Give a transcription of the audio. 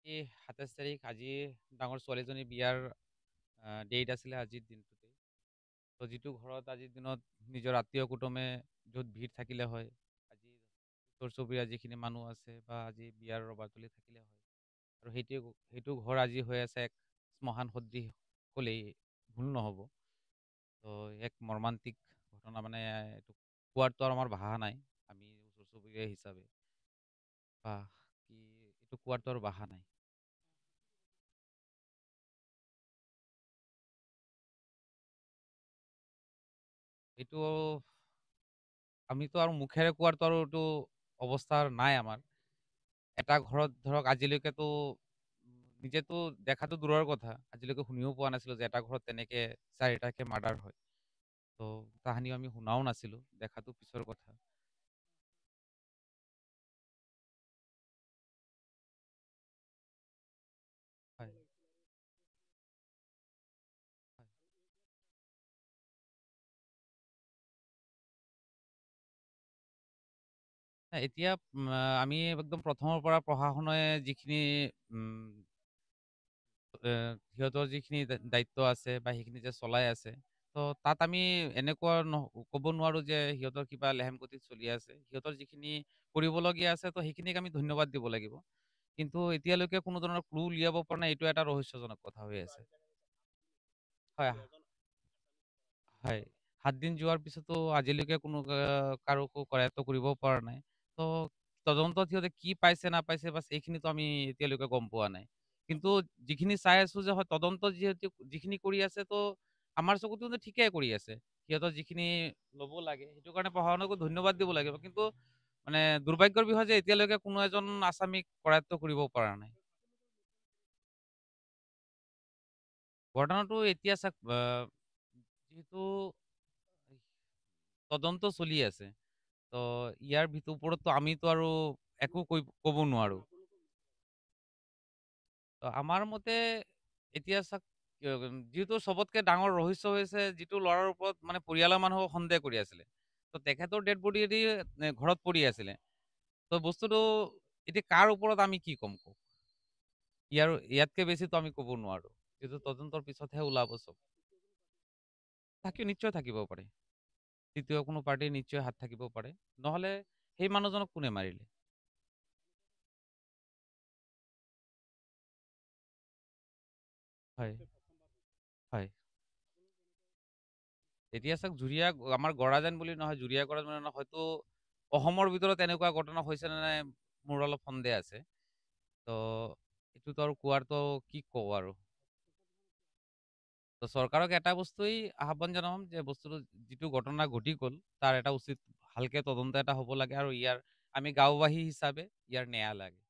এই ২৭ তাৰিখ আজি ডাঙৰ ছোৱালীজনী বিয়াৰ ডেট আছিলে আজিৰ দিনটোতে। তো যিটো ঘৰত আজিৰ দিনত নিজৰ আত্মীয় কুটুমে য'ত ভিৰ থাকিলে হয়, আজি ওচৰ চুবুৰীয়া যিখিনি মানুহ আছে বা আজি বিয়াৰ ৰবাতলি থাকিলে হয়। আৰু সেইটো ঘৰ আজি হৈ আছে এক শ্মশান সদৃশ ক'লেই ভুল নহ'ব। তো এক মৰ্মান্তিক ঘটনা মানে এইটো কোৱাৰটো আৰু আমাৰ ভাষা নাই। আমি ওচৰ চুবুৰীয়া হিচাপে বা কি এইটো কোৱাৰটো আৰু ভাষা নাই। এইটো আমিতো আৰু মুখেৰে কোৱাৰটো আৰু এইটো অৱস্থা নাই আমাৰ। এটা ঘৰত ধৰক আজিলৈকেতো নিজেতো দেখাটো দূৰৰ কথা। আজিলৈকে শুনিও পোৱা নাছিলোঁ যে এটা ঘৰত তেনেকে ৪টাকে মাৰ্ডাৰ হয়। তো তাহানিও আমি শুনাও নাছিলোঁ, দেখাটো পিছৰ কথা। হয়, হয়। এতিয়া আমি একদম প্ৰথমৰ পৰা প্ৰশাসনে যিখিনি উম এ সিহঁতৰ যিখিনি দায়িত্ব আছে বা সেইখিনি যে চলাই আছে, তো তাত আমি এনেকুৱা ক'ব নোৱাৰো যে সিহঁতৰ কিবা লেহেম গতিত চলি আছে। সিহঁতৰ যিখিনি কৰিবলগীয়া আছে তো সেইখিনিক আমি ধন্যবাদ দিব লাগিব। কিন্তু এতিয়ালৈকে কোনো ধৰণৰ ক্লু উলিয়াব পৰা নাই, এইটো এটা ৰহস্যজনক কথা হৈ আছে। হয়, হয়। ৭ দিন যোৱাৰ পিছতো আজিলৈকে কোনো কাৰোকো কৰায়ত্ব কৰিব পৰা নাই। তো তদন্তত সিহঁতে কি পাইছে নাপাইছে বাচ এইখিনিতো আমি এতিয়ালৈকে গম পোৱা নাই। কিন্তু যিখিনি চাই আছো যে হয় তদন্ত যিহেতু যিখিনি কৰি আছে তো আমাৰ চকুতো কিন্তু ঠিকেই কৰি আছে। সিহঁতৰ যিখিনি ল'ব লাগে সেইটো কাৰণে প্ৰশাসনকো ধন্যবাদ দিব লাগিব। কিন্তু মানে দুৰ্ভাগ্যৰ বিষয় যে এতিয়ালৈকে কোনো এজন আসামিক কৰায়ত্ব কৰিব পৰা নাই। ঘটনাটো এতিয়া চাওক যিহেতু তদন্ত চলি আছে। তো ইয়াৰ ওপৰততো আমিতো আৰু একো ক'ব নোৱাৰো। তো আমাৰ মতে এতিয়া চাওক যিহেতু চবতকে ডাঙৰ ৰহস্য হৈছে যিটো ল'ৰাৰ ওপৰত মানে পৰিয়ালৰ মানুহক সন্দেহ কৰি আছিলে। তো তেখেতৰ ডেড বডি এদি ঘৰত পৰি আছিলে। তো বস্তুটো এতিয়া কাৰ ওপৰত আমি কি ক'ম কওক? ইয়াতকে বেছিতো আমি ক'ব নোৱাৰো। যিটো তদন্তৰ পিছতহে ওলাব চব। নিশ্চয় থাকিব পাৰে। তৃতীয় কোনো পাৰ্টিৰ নিশ্চয় হাত থাকিব পাৰে। নহ'লে সেই মানুহজনক কোনে মাৰিলে? হয়, হয়। এতিয়া চাওক আমাৰ গৰাজান বুলি নহয়, জুৰিয়া গৰাজন বুলি নহয়, হয়তো অসমৰ ভিতৰত এনেকুৱা ঘটনা হৈছে নে নাই মোৰ অলপ সন্দেহ আছে। তো এইটোতো আৰু কোৱাৰটো কি কওঁ আৰু। তো চৰকাৰক এটা বস্তুৱেই আহ্বান জনাম যে বস্তুটো যিটো ঘটনা ঘটি গ'ল তাৰ এটা উচিত ভালকে তদন্ত এটা হ'ব লাগে আৰু ইয়াৰ আমি গাঁওবাসী হিচাপে ইয়াৰ ন্যায় লাগে।